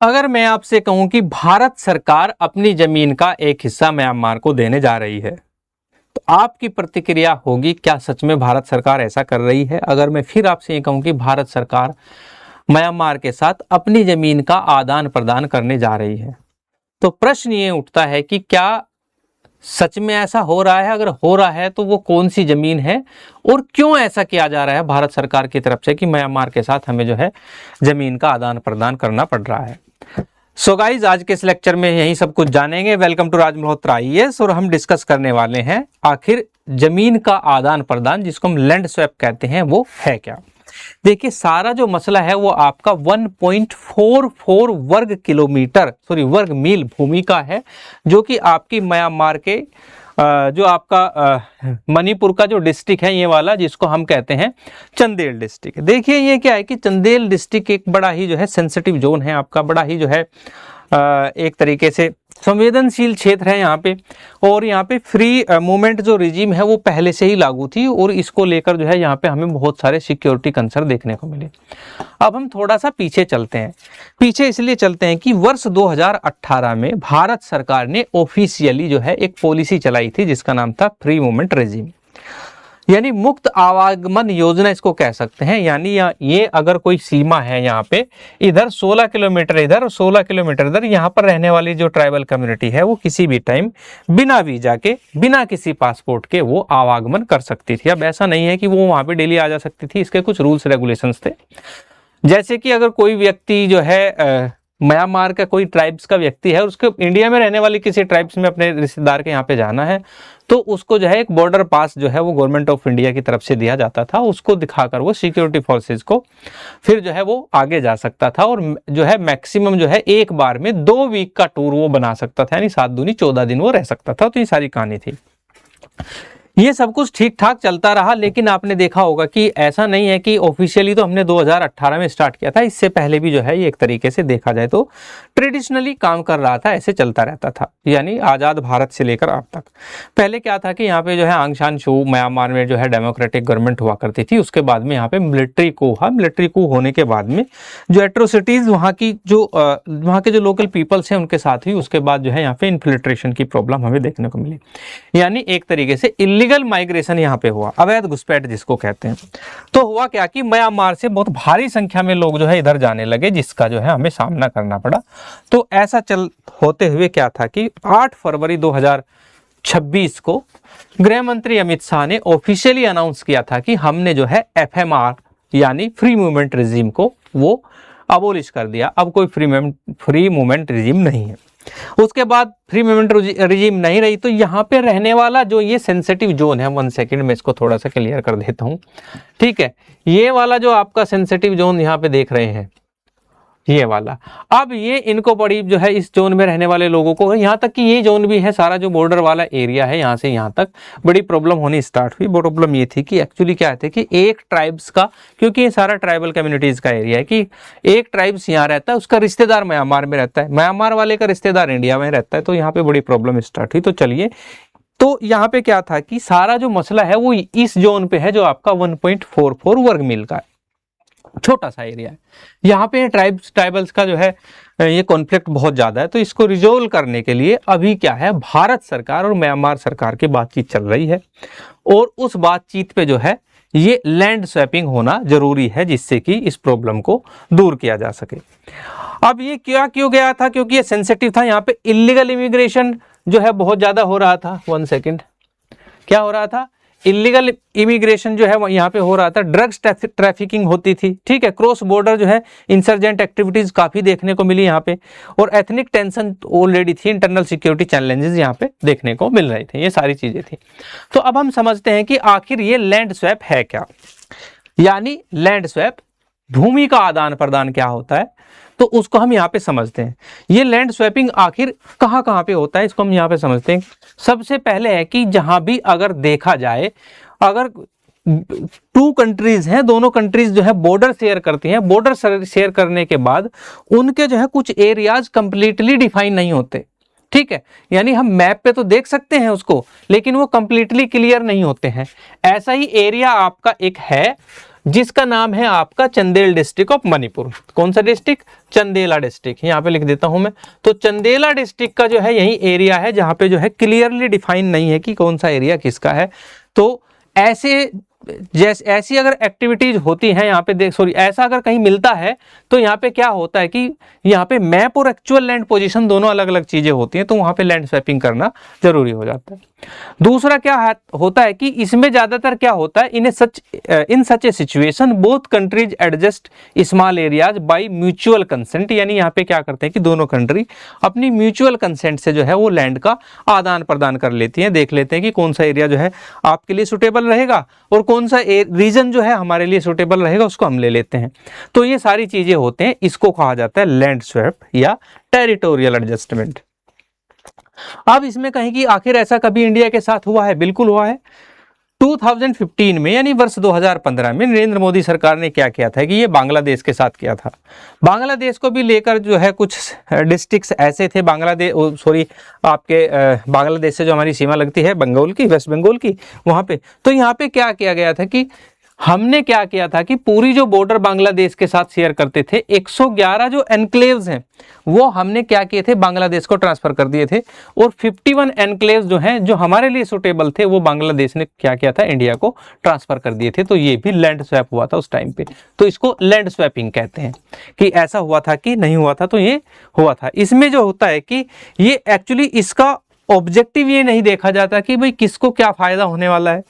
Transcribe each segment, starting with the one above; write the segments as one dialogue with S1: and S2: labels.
S1: अगर मैं आपसे कहूं कि भारत सरकार अपनी जमीन का एक हिस्सा म्यांमार को देने जा रही है, तो आपकी प्रतिक्रिया होगी क्या सच में भारत सरकार ऐसा कर रही है? अगर मैं फिर आपसे ये कहूं कि भारत सरकार म्यांमार के साथ अपनी जमीन का आदान प्रदान करने जा रही है, तो प्रश्न ये उठता है कि क्या सच में ऐसा हो रहा है? अगर हो रहा है तो वो कौन सी जमीन है और क्यों ऐसा किया जा रहा है भारत सरकार की तरफ से कि म्यांमार के साथ हमें जो है जमीन का आदान प्रदान करना पड़ रहा है। सो गाइज, आज के इस लेक्चर में यही सब कुछ जानेंगे। Welcome to Raj Malhotra IAS। और हम डिस्कस करने वाले हैं आखिर जमीन का आदान प्रदान, जिसको हम लैंड स्वैप कहते हैं, वो है क्या। देखिए, सारा जो मसला है वो आपका 1.44 वर्ग मील भूमि का है, जो कि आपकी म्यांमार के जो आपका मणिपुर का जो डिस्ट्रिक्ट है ये वाला, जिसको हम कहते हैं चंदेल डिस्ट्रिक्ट। देखिए ये क्या है कि चंदेल डिस्ट्रिक्ट एक बड़ा ही जो है सेंसिटिव जोन है आपका, बड़ा ही जो है एक तरीके से संवेदनशील क्षेत्र है यहाँ पे। और यहाँ पे फ्री मूवमेंट जो रिजीम है वो पहले से ही लागू थी, और इसको लेकर जो है यहाँ पे हमें बहुत सारे सिक्योरिटी कंसर्न देखने को मिले। अब हम थोड़ा सा पीछे चलते हैं। पीछे इसलिए चलते हैं कि वर्ष 2018 में भारत सरकार ने ऑफिशियली जो है एक पॉलिसी चलाई थी जिसका नाम था फ्री मूवमेंट रिजीम, यानी मुक्त आवागमन योजना इसको कह सकते हैं। यानी ये अगर कोई सीमा है यहाँ पे, इधर 16 किलोमीटर इधर और 16 किलोमीटर इधर, यहाँ पर रहने वाली जो ट्राइबल कम्युनिटी है वो किसी भी टाइम बिना वीजा के, बिना किसी पासपोर्ट के वो आवागमन कर सकती थी। अब ऐसा नहीं है कि वो वहाँ पे डेली आ जा सकती थी, इसके कुछ रूल्स रेगुलेशंस थे। जैसे कि अगर कोई व्यक्ति जो है म्यांमार का कोई ट्राइब्स का व्यक्ति है, उसको इंडिया में रहने वाली किसी ट्राइब्स में अपने रिश्तेदार के यहाँ पे जाना है, तो उसको जो है एक बॉर्डर पास जो है वो गवर्नमेंट ऑफ इंडिया की तरफ से दिया जाता था। उसको दिखाकर वो सिक्योरिटी फोर्सेस को फिर जो है वो आगे जा सकता था, और जो है मैक्सिमम जो है एक बार में 2 वीक का टूर वो बना सकता था, यानी 7 दूनी 14 दिन वो रह सकता था। तो ये सारी कहानी थी। ये सब कुछ ठीक ठाक चलता रहा, लेकिन आपने देखा होगा कि ऐसा नहीं है कि ऑफिशियली तो हमने 2018 में स्टार्ट किया था, इससे पहले भी जो है ये एक तरीके से देखा जाए तो ट्रेडिशनली काम कर रहा था, ऐसे चलता रहता था, यानी आज़ाद भारत से लेकर अब तक। पहले क्या था कि यहाँ पे जो है आंग सान सू म्यांमार में जो है डेमोक्रेटिक गवर्नमेंट हुआ करती थी। उसके बाद में यहाँ पे मिलिट्री कू हुआ। मिलिट्री कू होने के बाद में जो एट्रोसिटीज़ वहाँ के जो लोकल पीपल्स हैं उनके साथ हुई, उसके बाद जो है यहाँ पे इन्फिल्ट्रेशन की प्रॉब्लम हमें देखने को मिली, यानी एक तरीके से इलीगल माइग्रेशन यहाँ पे हुआ, अवैध घुसपैठ जिसको कहते हैं। तो हुआ क्या कि म्यांमार से बहुत भारी संख्या में लोग जो है इधर जाने लगे, जिसका जो है हमें सामना करना पड़ा। तो ऐसा चल होते हुए क्या था कि 8 फरवरी 2026 को गृह मंत्री अमित शाह ने ऑफिशियली अनाउंस किया था कि हमने जो है FMR यानी फ्री मूवमेंट रिजीम को वो अबोलिश कर दिया। अब कोई फ्री मूवमेंट रिजीम नहीं है। उसके बाद फ्री मूवमेंट रिजीम नहीं रही, तो यहाँ पे रहने वाला जो ये सेंसिटिव जोन है, 1 सेकेंड में इसको थोड़ा सा क्लियर कर देता हूँ, ठीक है। ये वाला जो आपका सेंसिटिव जोन यहाँ पे देख रहे हैं, ये वाला, अब ये इनको बड़ी जो है इस जोन में रहने वाले लोगों को, यहाँ तक कि ये जोन भी है सारा जो बॉर्डर वाला एरिया है, यहाँ से यहाँ तक बड़ी प्रॉब्लम होनी स्टार्ट हुई। प्रॉब्लम ये थी कि एक्चुअली क्या थे कि एक ट्राइब्स का, क्योंकि ये सारा ट्राइबल कम्युनिटीज़ का एरिया है, कि एक ट्राइब्स यहाँ रहता है, उसका रिश्तेदार म्यांमार में रहता है, म्यांमार वाले का रिश्तेदार इंडिया में रहता है, तो यहाँ पे बड़ी प्रॉब्लम स्टार्ट हुई। तो चलिए, तो यहाँ पे क्या था कि सारा जो मसला है वो इस जोन पे है जो आपका 1.44 वर्ग मील का है, छोटा सा एरिया है। यहाँ पे ट्राइबल्स का जो है ये कॉन्फ्लिक्ट बहुत ज़्यादा है। तो इसको रिजोल्व करने के लिए अभी क्या है, भारत सरकार और म्यांमार सरकार की बातचीत चल रही है, और उस बातचीत पे जो है ये लैंड स्वैपिंग होना जरूरी है, जिससे कि इस प्रॉब्लम को दूर किया जा सके। अब ये क्यों गया था, क्योंकि ये सेंसिटिव था। यहाँ पे इलीगल इमिग्रेशन जो है बहुत ज़्यादा हो रहा था। 1 सेकेंड, क्या हो रहा था? इलीगल इमिग्रेशन जो है यहाँ पे हो रहा था, ड्रग्स ट्रैफिकिंग होती थी, ठीक है। क्रॉस बॉर्डर जो है इंसर्जेंट एक्टिविटीज काफ़ी देखने को मिली यहाँ पे, और एथनिक टेंशन ऑलरेडी थी, इंटरनल सिक्योरिटी चैलेंजेस यहाँ पे देखने को मिल रहे थे, ये सारी चीज़ें थी। तो अब हम समझते हैं कि आखिर ये लैंड स्वैप है क्या, यानी लैंड स्वैप भूमि का आदान प्रदान क्या होता है, तो उसको हम यहाँ पे समझते हैं। ये लैंड स्वैपिंग आखिर कहाँ पे होता है, इसको हम यहाँ पे समझते हैं। सबसे पहले है कि जहाँ भी अगर देखा जाए, अगर 2 कंट्रीज हैं, दोनों कंट्रीज जो है बॉर्डर शेयर करती हैं, बॉर्डर शेयर करने के बाद उनके जो है कुछ एरियाज कंप्लीटली डिफाइन नहीं होते, ठीक है। यानी हम मैप पे तो देख सकते हैं उसको, लेकिन वो कंप्लीटली क्लियर नहीं होते हैं। ऐसा ही एरिया आपका एक है जिसका नाम है आपका चंदेल डिस्ट्रिक्ट ऑफ मणिपुर। कौन सा डिस्ट्रिक्ट? चंदेला डिस्ट्रिक्ट। यहाँ पे लिख देता हूं मैं। तो चंदेला डिस्ट्रिक्ट का जो है यही एरिया है जहां पे जो है क्लियरली डिफाइन नहीं है कि कौन सा एरिया किसका है। तो ऐसी अगर एक्टिविटीज होती हैं यहाँ पे ऐसा अगर कहीं मिलता है तो यहाँ पे क्या होता है कि यहाँ पे मैप और एक्चुअल लैंड पोजीशन दोनों अलग अलग चीजें होती हैं, तो वहाँ पे लैंड स्वैपिंग करना जरूरी हो जाता है। दूसरा क्या होता है कि इसमें ज्यादातर क्या होता है, in such a situation both countries adjust small areas by mutual consent, यानी यहाँ पे क्या करते हैं कि दोनों कंट्री अपनी म्यूचुअल कंसेंट से जो है वो लैंड का आदान प्रदान कर लेती हैं, देख लेते हैं कि कौन सा एरिया जो है आपके लिए सुटेबल रहेगा और कौन सा रीजन जो है हमारे लिए सुटेबल रहेगा, उसको हम ले लेते हैं। तो ये सारी चीजें होते हैं, इसको कहा जाता है लैंड स्वैप या टेरिटोरियल एडजस्टमेंट। अब इसमें कहें कि आखिर ऐसा कभी इंडिया के साथ हुआ है? बिल्कुल हुआ है। 2015 में यानी वर्ष 2015 में नरेंद्र मोदी सरकार ने क्या किया था कि ये बांग्लादेश के साथ किया था। बांग्लादेश को भी लेकर जो है कुछ डिस्ट्रिक्ट्स ऐसे थे आपके बांग्लादेश से जो हमारी सीमा लगती है बंगाल की, वेस्ट बंगाल की, वहाँ पे। तो यहाँ पे क्या किया गया था कि हमने क्या किया था कि पूरी जो बॉर्डर बांग्लादेश के साथ शेयर करते थे 111 जो एनक्लेव्स हैं वो हमने क्या किए थे, बांग्लादेश को ट्रांसफर कर दिए थे। और 51 एनक्लेव्स जो हैं जो हमारे लिए सुटेबल थे वो बांग्लादेश ने क्या किया था, इंडिया को ट्रांसफर कर दिए थे। तो ये भी लैंड स्वैप हुआ था उस टाइम पे। तो इसको लैंड स्वैपिंग कहते हैं कि ऐसा हुआ था कि नहीं हुआ था। तो ये हुआ था। इसमें जो होता है कि ये एक्चुअली इसका ऑब्जेक्टिव ये नहीं देखा जाता कि भाई किसको क्या फायदा होने वाला है,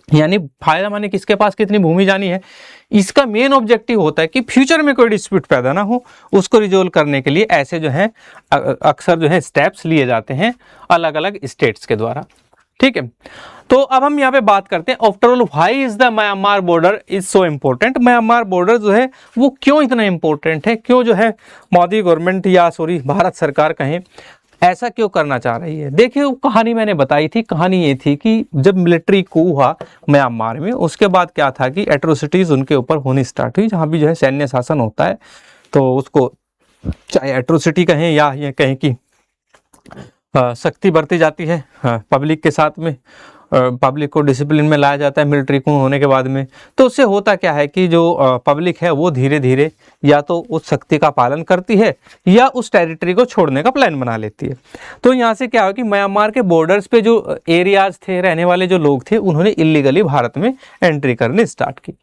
S1: यानी फायदा माने किसके पास कितनी भूमि जानी है। इसका मेन ऑब्जेक्टिव होता है कि फ्यूचर में कोई डिस्प्यूट पैदा ना हो, उसको रिजोल्व करने के लिए ऐसे जो है अक्सर जो है स्टेप्स लिए जाते हैं अलग अलग स्टेट्स के द्वारा। ठीक है, तो अब हम यहाँ पे बात करते हैं after all why is the Myanmar border is so important. Myanmar border जो है वो क्यों इतना इम्पोर्टेंट है, क्यों जो है मोदी गवर्नमेंट या भारत सरकार कहें ऐसा क्यों करना चाह रही है। देखिए वो कहानी मैंने बताई थी, कहानी ये थी कि जब मिलिट्री कू हुआ म्यांमार में उसके बाद क्या था कि एट्रोसिटीज उनके ऊपर होनी स्टार्ट हुई। जहाँ भी जो है सैन्य शासन होता है तो उसको चाहे एट्रोसिटी कहें या ये कहें कि सख्ती बरती जाती है पब्लिक के साथ में, पब्लिक को डिसिप्लिन में लाया जाता है मिलिट्री कू होने के बाद में। तो उससे होता क्या है कि जो पब्लिक है वो धीरे धीरे या तो उस शक्ति का पालन करती है या उस टेरिटरी को छोड़ने का प्लान बना लेती है। तो यहाँ से क्या हुआ कि म्यांमार के बॉर्डर्स पे जो एरियाज थे, रहने वाले जो लोग थे, उन्होंने इलीगली भारत में एंट्री करनी स्टार्ट की।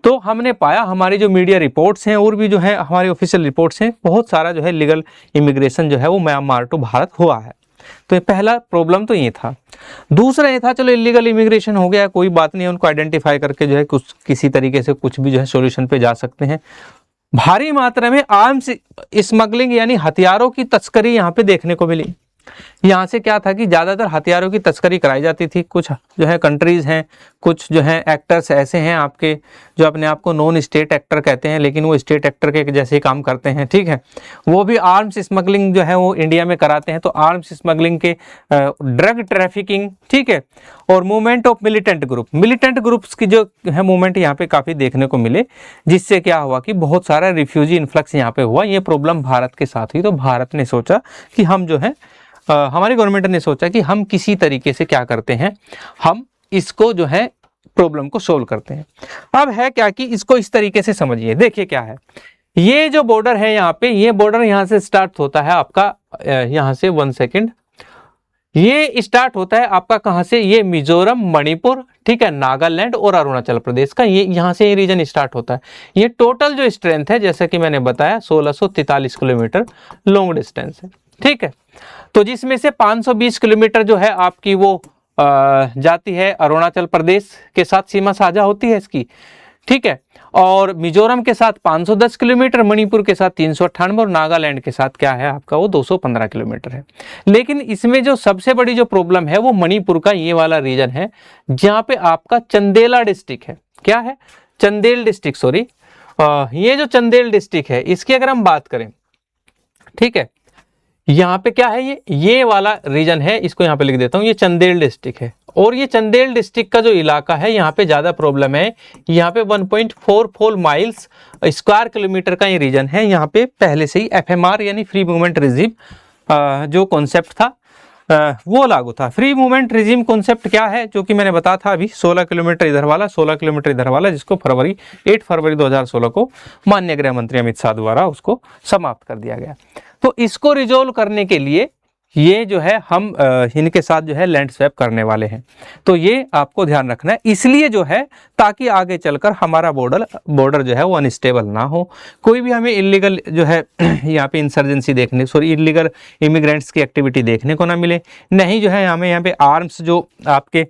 S1: तो हमने पाया, हमारी जो मीडिया रिपोर्ट्स हैं और भी जो है हमारी ऑफिशियल रिपोर्ट्स हैं, बहुत सारा जो है लीगल इमिग्रेशन जो है वो म्यांमार टू भारत हुआ है। तो ये पहला प्रॉब्लम तो ये था। दूसरा ये था चलो इलीगल इमिग्रेशन हो गया, कोई बात नहीं, उनको आइडेंटिफाई करके जो है कुछ किसी तरीके से कुछ भी जो है सॉल्यूशन पे जा सकते हैं। भारी मात्रा में आर्म्स स्मगलिंग यानी हथियारों की तस्करी यहाँ पे देखने को मिली। यहाँ से क्या था कि ज़्यादातर हथियारों की तस्करी कराई जाती थी। कुछ जो है कंट्रीज़ हैं, कुछ जो है एक्टर्स ऐसे हैं आपके जो अपने आप को नॉन स्टेट एक्टर कहते हैं, लेकिन वो स्टेट एक्टर के जैसे ही काम करते हैं। ठीक है, वो भी आर्म्स स्मगलिंग जो है वो इंडिया में कराते हैं। तो आर्म्स स्मगलिंग के, ड्रग ट्रैफिकिंग, ठीक है, और मूवमेंट ऑफ मिलिटेंट ग्रुप्स की जो है मूवमेंट यहाँ पे काफ़ी देखने को मिले, जिससे क्या हुआ कि बहुत सारा रिफ्यूजी इन्फ्लक्स यहाँ पे हुआ। ये प्रॉब्लम भारत के साथ हुई। तो भारत ने सोचा कि हम जो है हमारी गवर्नमेंट ने सोचा कि हम किसी तरीके से क्या करते हैं, हम इसको जो है प्रॉब्लम को सोल्व करते हैं। अब है क्या कि इसको इस तरीके से समझिए। देखिए क्या है, ये जो बॉर्डर है यहाँ पे, ये बॉर्डर यहाँ से स्टार्ट होता है आपका, यहाँ से 1 सेकेंड, ये स्टार्ट होता है आपका कहाँ से, ये मिजोरम, मणिपुर, ठीक है, नागालैंड और अरुणाचल प्रदेश का ये यहाँ से ये रीजन स्टार्ट होता है। ये टोटल जो स्ट्रेंथ है जैसा कि मैंने बताया 1643 किलोमीटर लॉन्ग डिस्टेंस है। ठीक है, तो जिसमें से 520 किलोमीटर जो है आपकी वो जाती है अरुणाचल प्रदेश के साथ, सीमा साझा होती है इसकी। ठीक है, और मिजोरम के साथ 510 किलोमीटर, मणिपुर के साथ 398 और नागालैंड के साथ क्या है आपका वो 215 किलोमीटर है। लेकिन इसमें जो सबसे बड़ी जो प्रॉब्लम है वो मणिपुर का ये वाला रीजन है जहाँ पे आपका चंदेला डिस्ट्रिक्ट है। क्या है? चंदेल डिस्ट्रिक्ट, सॉरी, ये जो चंदेल डिस्ट्रिक्ट है इसकी अगर हम बात करें, ठीक है, यहाँ पे क्या है, ये वाला रीजन है, इसको यहाँ पे लिख देता हूँ, ये चंदेल डिस्ट्रिक्ट है। और ये चंदेल डिस्ट्रिक्ट का जो इलाका है यहाँ पे ज़्यादा प्रॉब्लम है। यहाँ पे 1.44 माइल्स स्क्वायर किलोमीटर का ये रीजन है। यहाँ पे पहले से ही FMR यानी फ्री मूवमेंट रिजीम जो कॉन्सेप्ट था वो लागू था। फ्री मूवमेंट रिजीम कॉन्सेप्ट क्या है, जो कि मैंने बताया था अभी, 16 किलोमीटर इधर वाला 16 किलोमीटर इधर वाला, जिसको 8 फरवरी 2016 को माननीय गृह मंत्री अमित शाह द्वारा उसको समाप्त कर दिया गया। तो इसको रिजोल्व करने के लिए ये जो है हम इनके साथ जो है लैंड स्वैप करने वाले हैं। तो ये आपको ध्यान रखना है, इसलिए जो है ताकि आगे चलकर हमारा बॉर्डर जो है वो अनस्टेबल ना हो, कोई भी हमें इलीगल जो है यहाँ पे इंसर्जेंसी इलीगल इमिग्रेंट्स की एक्टिविटी देखने को ना मिले, नहीं जो है हमें यहाँ पे आर्म्स जो आपके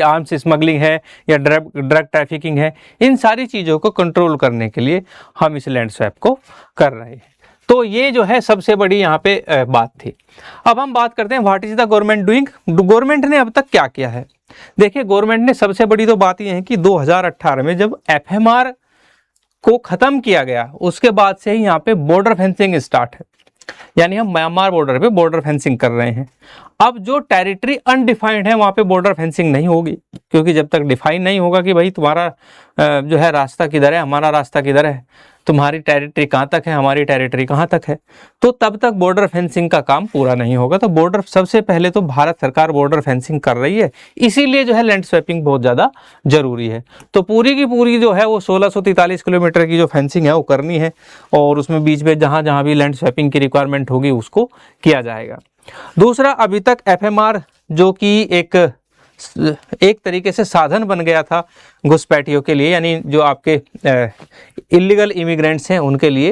S1: आर्म्स स्मगलिंग है या ड्रग ट्रैफिकिंग है, इन सारी चीज़ों को कंट्रोल करने के लिए हम इस लैंड स्वैप को कर रहे हैं। तो ये जो है सबसे बड़ी यहाँ पे बात थी। अब हम बात करते हैं what is the government doing. Government ने अब तक क्या किया है। देखिए, गवर्नमेंट ने सबसे बड़ी तो बात ये है कि 2018 में जब एफएमआर को खत्म किया गया, उसके बाद से ही यहाँ पे बॉर्डर फेंसिंग स्टार्ट है, यानी हम म्यांमार बॉर्डर पे बॉर्डर फेंसिंग कर रहे हैं। अब जो टेरिटरी अनडिफाइंड है वहाँ पे बॉर्डर फेंसिंग नहीं होगी, क्योंकि जब तक डिफाइन नहीं होगा कि भाई तुम्हारा जो है रास्ता किधर है, हमारा रास्ता किधर है, तुम्हारी टेरिटरी कहाँ तक है, हमारी टेरिटरी कहाँ तक है, तो तब तक बॉर्डर फेंसिंग का काम पूरा नहीं होगा। तो बॉर्डर सबसे पहले तो भारत सरकार बॉर्डर फेंसिंग कर रही है, इसीलिए जो है लैंड स्वैपिंग बहुत ज़्यादा जरूरी है। तो पूरी की पूरी जो है वो 1643 किलोमीटर की जो फेंसिंग है वो करनी है, और उसमें बीच में जहाँ जहाँ भी लैंड स्वैपिंग की रिक्वायरमेंट होगी उसको किया जाएगा। दूसरा, अभी तक एफएमआर जो कि एक तरीके से साधन बन गया था घुसपैठियों के लिए, यानी जो आपके इलीगल इमिग्रेंट्स हैं उनके लिए,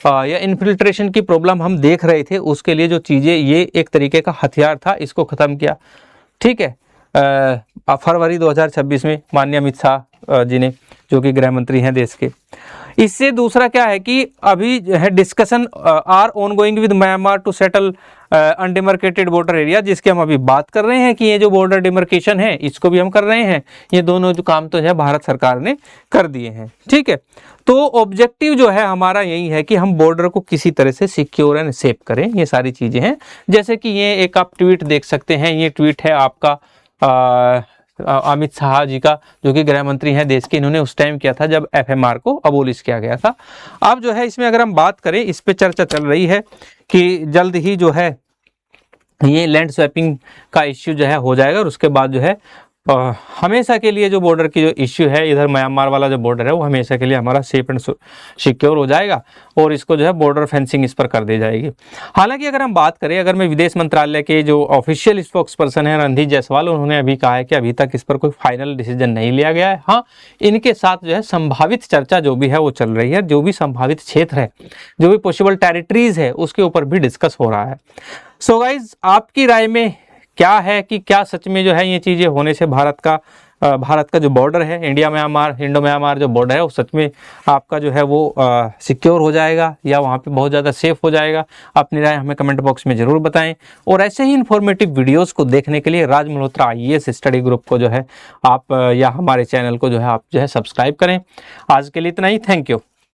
S1: या इन्फिल्ट्रेशन की प्रॉब्लम हम देख रहे थे, उसके लिए जो चीज़ें, ये एक तरीके का हथियार था, इसको ख़त्म किया। ठीक है, फरवरी 2026 में माननीय अमित शाह जी ने, जो कि गृह मंत्री हैं देश के। इससे दूसरा क्या है कि अभी जो है discussion are on going with Myanmar to settle undemarcated border area, जिसकी हम अभी बात कर रहे हैं कि ये जो बॉर्डर डिमार्केशन है इसको भी हम कर रहे हैं। ये दोनों जो काम तो है भारत सरकार ने कर दिए हैं। ठीक है, तो ऑब्जेक्टिव जो है हमारा यही है कि हम बॉर्डर को किसी तरह से सिक्योर एंड सेफ करें। ये सारी चीज़ें हैं, जैसे कि ये एक आप ट्वीट देख सकते हैं, ये ट्वीट है आपका अमित शाह जी का, जो कि गृह मंत्री हैं देश के। इन्होंने उस टाइम किया था जब एफएमआर को अबोलिश किया गया था। अब जो है इसमें अगर हम बात करें, इस पे चर्चा चल रही है कि जल्द ही जो है ये लैंड स्वैपिंग का इश्यू जो है हो जाएगा, और उसके बाद जो है हमेशा के लिए जो बॉर्डर की जो इश्यू है, इधर म्यांमार वाला जो बॉर्डर है वो हमेशा के लिए हमारा सेफ एंड सिक्योर हो जाएगा, और इसको जो है बॉर्डर फेंसिंग इस पर कर दी जाएगी। हालांकि अगर हम बात करें, अगर मैं विदेश मंत्रालय के जो ऑफिशियल स्पोक्स पर्सन है रणधीर जायसवाल, उन्होंने अभी कहा है कि अभी तक इस पर कोई फाइनल डिसीजन नहीं लिया गया है। हाँ, इनके साथ जो है संभावित चर्चा जो भी है वो चल रही है, जो भी संभावित क्षेत्र है, जो भी पॉसिबल टेरिटरीज है, उसके ऊपर भी डिस्कस हो रहा है। सो गाइज, आपकी राय में क्या है कि क्या सच में जो है ये चीज़ें होने से भारत का जो बॉर्डर है, इंडो म्यांमार जो बॉर्डर है, वो सच में आपका जो है वो सिक्योर हो जाएगा, या वहाँ पे बहुत ज़्यादा सेफ हो जाएगा? अपनी राय हमें कमेंट बॉक्स में ज़रूर बताएं, और ऐसे ही इन्फॉर्मेटिव वीडियोस को देखने के लिए राज मल्होत्रा IAS स्टडी ग्रुप को जो है आप, या हमारे चैनल को जो है आप जो है सब्सक्राइब करें। आज के लिए इतना ही। Thank you.